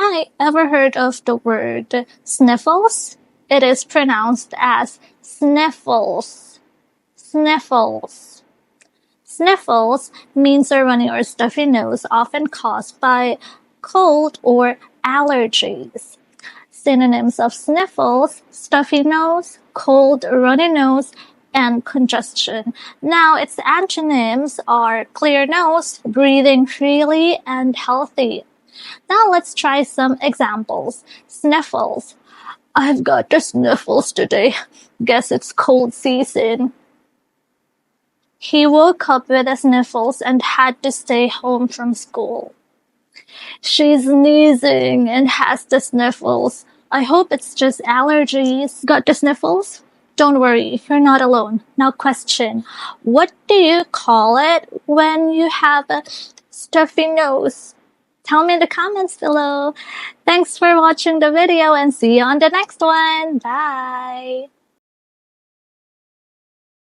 Hi, ever heard of the word sniffles? It is pronounced as sniffles. Sniffles. Sniffles means a runny or stuffy nose often caused by cold or allergies. Synonyms of sniffles: stuffy nose, cold, runny nose, and congestion. Now, its antonyms are clear nose, breathing freely, and healthy. Now let's try some examples. Sniffles. I've got the sniffles today. Guess it's cold season. He woke up with the sniffles and had to stay home from school. She's sneezing and has the sniffles. I hope it's just allergies. Got the sniffles? Don't worry, you're not alone. Now question, what do you call it when you have a stuffy nose? Tell me in the comments below. Thanks for watching the video and see you on the next one. Bye!